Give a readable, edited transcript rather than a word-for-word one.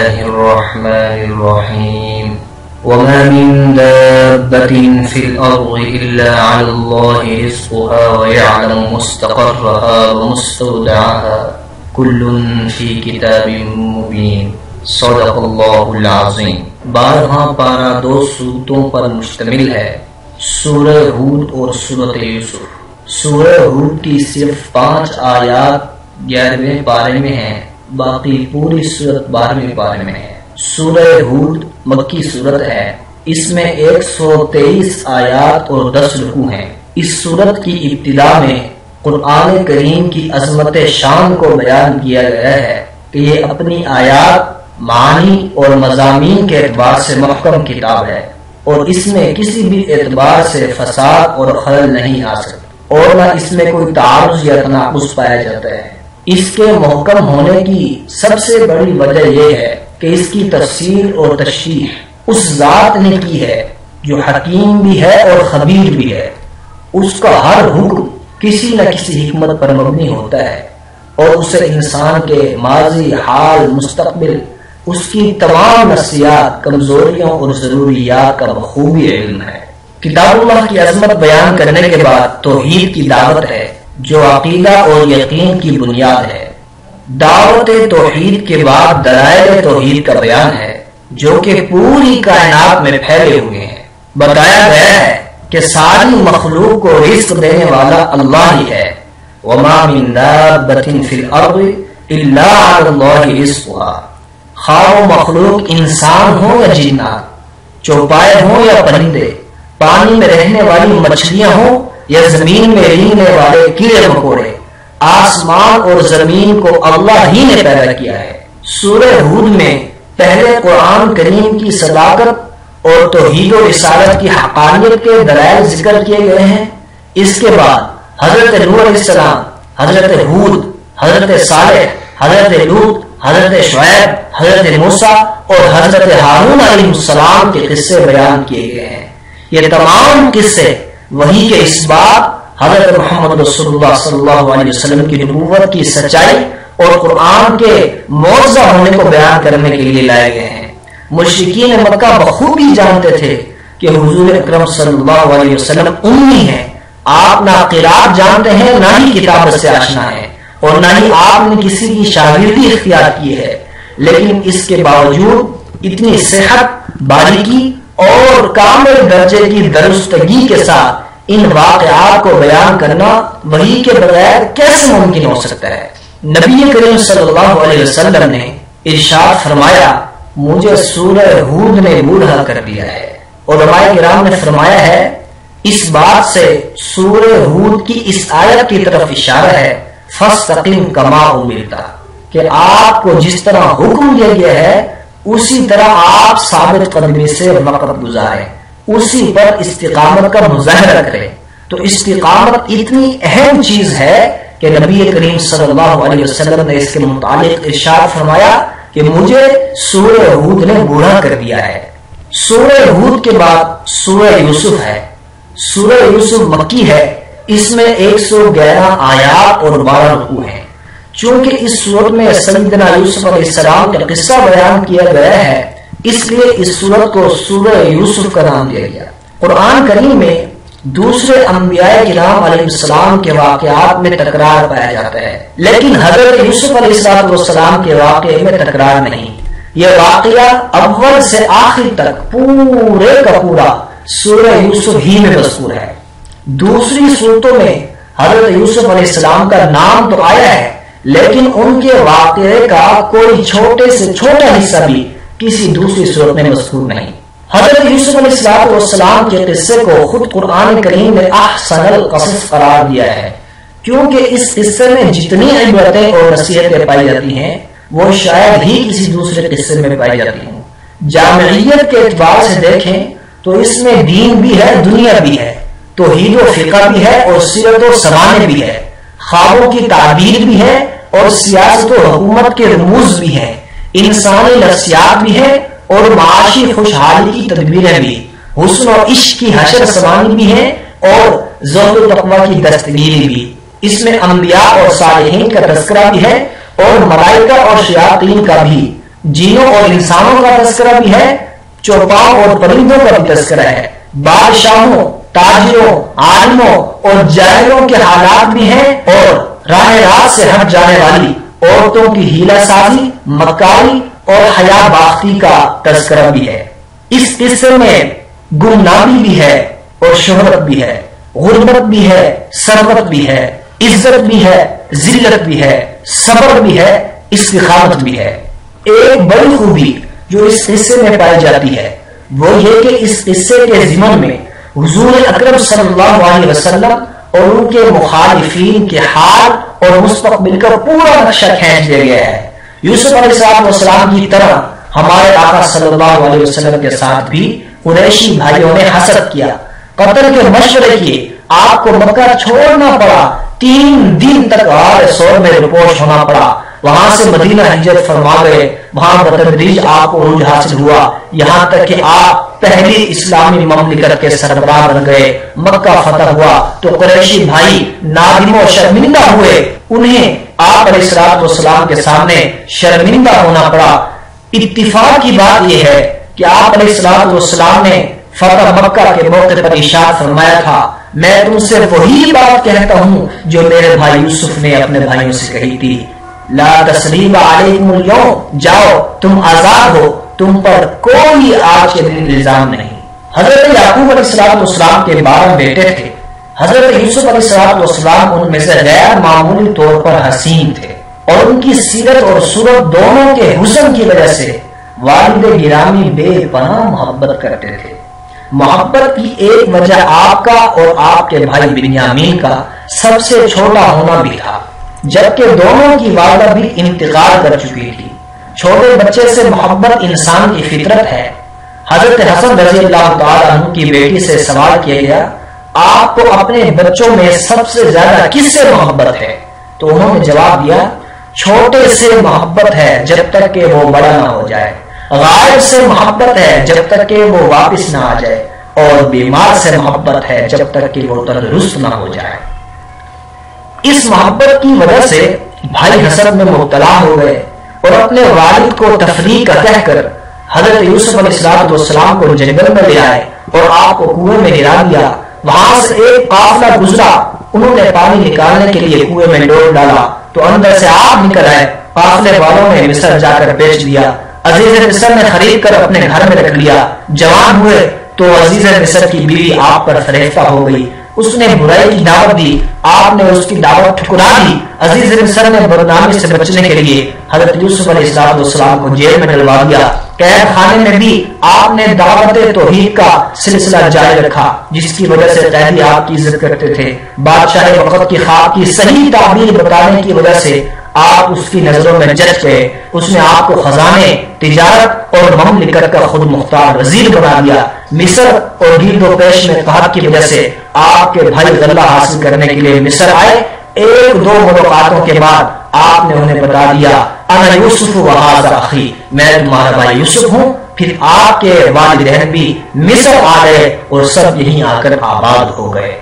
الله الرحمن الرحيم وما من دابة في الأرض إلا على الله رزقها ويعلم مستقرها ومستودعها كل في كتاب مبين صدق اللہ العظیم۔ 12واں پارہ 2 سورتوں پر مشتمل ہے، سورہ ہود اور سورۃ یوسف۔ سورہ ہود کی صرف 5 آیات 11ویں پارے میں ہیں، باقی پوری سورت 12ویں پارے میں ہے۔ سورہ ہود مکی سورت ہے، اس میں 123 آیات اور 10 رکوع ہیں۔ اس سورت کی ابتدا میں قرآن کریم کی عظمت شان کو بیان کیا گیا ہے کہ یہ اپنی آیات، معانی اور مضامین کے اعتبار سے محکم کتاب ہے اور اس میں کسی بھی اعتبار سے فساد اور خلل نہیں آ سکتا اور نہ اس میں کوئی تعارض یا تناقض پایا جاتا ہے۔ اس کے محکم ہونے کی سب سے بڑی وجہ یہ ہے کہ اس کی تفسیر اور تشریح اس ذات نے کی ہے جو حکیم بھی ہے اور خبیر بھی ہے۔ اس کا ہر حکم کسی نہ کسی حکمت پر مبنی ہوتا ہے اور اسے انسان کے ماضی، حال، مستقبل، اس کی تمام نفسیات، کمزوریوں اور ضروریات کا بخوبی علم ہے۔ کتاب اللہ کی عظمت بیان کرنے کے بعد توحید کی دعوت ہے جو عقیدہ اور یقین کی بنیاد ہے۔ دعوت توحید کے بعد دلائل توحید کا بیان ہے جو کہ پوری کائنات میں پھیلے ہوئے ہیں۔ بتایا گیا ہے کہ ساری مخلوق کو رزق دینے والا اللہ ہی ہے۔ وما من دابۃ فی الارض الا علی اللہ رزقها، خواہ وہ مخلوق انسان ہو یا جنات، چوپائے ہوں یا پرندے، پانی میں رہنے والی مچھلیاں ہوں یا زمین میں رینگنے والے کیڑے مکوڑے، آسمان اور زمین کو اللہ ہی نے پیدا کیا ہے۔ سورہ ہود میں پہلے قرآن کریم کی صداقت اور توحید و رسالت کی حقانیت کے دلائل ذکر کیے گئے ہیں۔ اس کے بعد حضرت نوح علیہ السلام، حضرت ہود، حضرت صالح، حضرت لوط، حضرت شعیب، حضرت موسیٰ اور حضرت ہارون علیہ السلام کے قصے بیان کیے گئے ہیں۔ یہ تمام قصے وحی کے اثبات، حضرت محمد رسول اللہ صلی اللہ علیہ وسلم کی نبوت کی سچائی اور قرآن کے معجزہ ہونے کو بیان کرنے کے لیے لائے گئے ہیں۔ مشرکین مکہ بخوبی جانتے تھے کہ حضور اکرم صلی اللہ علیہ وسلم امی ہیں، آپ نہ قرات جانتے ہیں، نہ ہی کتابت سے آشنا ہے اور نہ ہی آپ نے کسی کی شاگردی اختیار کی ہے، لیکن اس کے باوجود اتنی صحت، باریکی اور کامل درجے کی درستگی کے ساتھ ان واقعات کو بیان کرنا وحی کے بغیر کیسے ممکن ہو سکتا ہے؟ نبی کریم صلی اللہ علیہ وسلم نے ارشاد فرمایا، مجھے سورہ ہود نے بوڑھا کر دیا ہے۔ علماء کرام نے فرمایا ہے اس بات سے سورہ ہود کی اس آیت کی طرف اشارہ ہے، فَاسْتَقِمْ كَمَا أُمِرْتَ، کہ آپ کو جس طرح حکم دیا گیا ہے اسی طرح آپ ثابت قدمی سے وقت گزاریں، اسی پر استقامت کا مظاہرہ کریں۔ تو استقامت اتنی اہم چیز ہے کہ نبی کریم صلی اللہ علیہ وسلم نے اس کے متعلق ارشاد فرمایا کہ مجھے سورہ ہود نے بوڑھا کر دیا ہے۔ سورہ ہود کے بعد سورہ یوسف ہے۔ سورہ یوسف مکی ہے، اس میں 111 آیات اور 12 رکوع ہیں۔ چونکہ اس سورت میں سیدنا یوسف علیہ السلام کا قصہ بیان کیا گیا ہے، اس لیے اس سورت کو سورہ یوسف کا نام دیا گیا۔ قرآن کریم میں دوسرے انبیاء کرام علیہ السلام کے واقعات میں تکرار پایا جاتا ہے، لیکن حضرت یوسف علیہ السلام کے واقعے میں تکرار نہیں۔ یہ واقعہ اول سے آخر تک پورے کا پورا سورہ یوسف ہی میں مذکور ہے۔ دوسری صورتوں میں حضرت یوسف علیہ السلام کا نام تو آیا ہے، لیکن ان کے واقعے کا کوئی چھوٹے سے چھوٹا حصہ بھی کسی دوسری صورت میں مذکور نہیں۔ حضرت یوسف علیہ السلام کے قصے کو خود قرآن کریم نے احسن القصص قرار دیا ہے، کیونکہ اس قصے میں جتنی عبرتیں اور نصیحتیں پائی جاتی ہیں وہ شاید ہی کسی دوسرے قصے میں پائی جاتی ہوں۔ جامعیت کے اعتبار سے دیکھیں تو اس میں دین بھی ہے، دنیا بھی ہے، توحید و فقہ بھی ہے اور سیرت و سمانے بھی ہے، خوابوں کی تعبیر بھی ہے اور سیاست و حکومت کے رموز بھی ہیں، انسانی نفسیات بھی ہے اور معاشی خوشحالی کی تدبیریں بھی، حسن و عشق کی حشر سوانی بھی ہے اور زہد و تقوی کی دستگیری بھی۔ اس میں انبیاء اور صالحین کا تذکرہ بھی ہے اور ملائکہ اور شیاطین کا بھی، جنوں اور انسانوں کا تذکرہ بھی ہے، چوپاؤں اور پرندوں کا بھی تذکرہ ہے، بادشاہوں، تاجروں، عالموں اور جاہلوں کے حالات بھی ہیں، اور راہ راست سے ہٹ جانے والی عورتوں کی ہیلہ سازی، مکاری اور حیا باختی کا تذکرہ بھی ہے۔ اس قصے میں گمنامی بھی ہے اور شہرت بھی ہے، غربت بھی ہے، ثروت بھی ہے، عزت بھی ہے، ذلت بھی ہے، صبر بھی ہے، استقامت بھی ہے۔ ایک بڑی خوبی جو اس قصے میں پائی جاتی ہے وہ یہ کہ اس قصے کے ضمن میں حضور اکرم صلی اللہ علیہ وسلم اور ان کے مخالفین کے حال اور مستقبل کا پورا نقشہ کھینچ دیا گیا ہے۔ یوسف علیہ السلام کی طرح ہمارے آقا صلی اللہ علیہ وسلم کے ساتھ بھی قریشی بھائیوں نے حسد کیا، قتل کے مشورے کیے، آپ کو مکہ چھوڑنا پڑا، 3 دن تک غار سور میں رپوش ہونا پڑا، وہاں سے مدینہ ہجرت فرما گئے، وہاں بتدریج آپ کو عروج حاصل ہوا، یہاں تک کہ آپ پہلی اسلامی مملکت کے سربراہ بن گئے، مکہ فتح ہوا تو قریشی بھائی نادم و شرمندہ ہوئے، انہیں آپ علیہ السلام کے سامنے شرمندہ ہونا پڑا۔ اتفاق کی بات یہ ہے کہ آپ علیہ السلام نے فتح مکہ کے موقع پر ارشاد فرمایا تھا، میں تم سے وہی بات کہتا ہوں جو میرے بھائی یوسف نے اپنے بھائیوں سے کہی تھی، لا تثریب علیکم اليوم، جاؤ تم آزاد ہو، تم پر کوئی آج کے دن الزام نہیں۔ حضرت یعقوب علیہ السلام کے 12 بیٹے تھے، حضرت یوسف علیہ السلام ان میں سے غیر معمولی طور پر حسین تھے، اور ان کی سیرت اور صورت دونوں کے حسن کی وجہ سے والد گرامی بے پناہ محبت کرتے تھے۔ محبت کی ایک وجہ آپ کا اور آپ کے بھائی بنیامین کا سب سے چھوٹا ہونا بھی تھا، جبکہ دونوں کی والدہ بھی انتقال کر چکی تھی۔ چھوٹے بچے سے محبت انسان کی فطرت ہے۔ حضرت حسن رضی اللہ تعالیٰ عنہ کی بیٹی سے سوال کیا گیا، آپ کو اپنے بچوں میں سب سے زیادہ کس سے محبت ہے؟ تو انہوں نے جواب دیا، چھوٹے سے محبت ہے جب تک کہ وہ بڑا نہ ہو جائے، غائب سے محبت ہے جب تک کہ وہ واپس نہ آ جائے، اور بیمار سے محبت ہے جب تک کہ وہ تندرست نہ ہو جائے۔ اس محبت کی وجہ سے بھائی حسد میں مبتلا ہو گئے اور اپنے والد کو تفریق کہہ کر حضرت یوسف علیہ السلام کو جنگل میں لے آئے اور آپ کو کنویں میں گرا دیا۔ وہاں سے ایک قافلہ گزرا، انہوں نے پانی نکالنے کے لیے کنویں میں ڈول ڈالا تو اندر سے آگ نکل آئے، قافلے والوں نے مصر جا کر بیچ دیا، عزیز مصر نے خرید کر اپنے گھر میں رکھ لیا، جوان ہوئے تو عزیز مصر کی بیوی آپ پر فریفتہ ہو گئی، اس نے برائی کی دعوت دی، آپ نے اس کی دعوت ٹھکرا دی، عزیز مصر نے بدنامی سے بچنے کے لیے حضرت یوسف علیہ السلام کو جیل میں ڈلوا دیا۔ قید خانے میں بھی آپ نے دعوت توحید کا سلسلہ جاری رکھا، جس کی وجہ سے قیدی آپ کی عزت کرتے تھے۔ بادشاہ وقت کی خواب کی صحیح تعبیر بتانے کی وجہ سے آپ اس کی نظروں میں جچ گئے، اس نے آپ کو خزانے، تجارت اور مملکت کا خود مختار وزیر بنا دیا۔ مصر اور گرد و پیش میں قحط کی وجہ سے آپ کے بھائی غلہ حاصل کرنے کے لیے مصر آئے۔ 1-2 ملاقاتوں کے بعد آپ نے انہیں بتا دیا، انا یوسف و ھذا اخی، میں تمہارا بھائی یوسف ہوں۔ پھر آپ کے والدین بھی مصر آ گئے اور سب یہیں آ کر آباد ہو گئے۔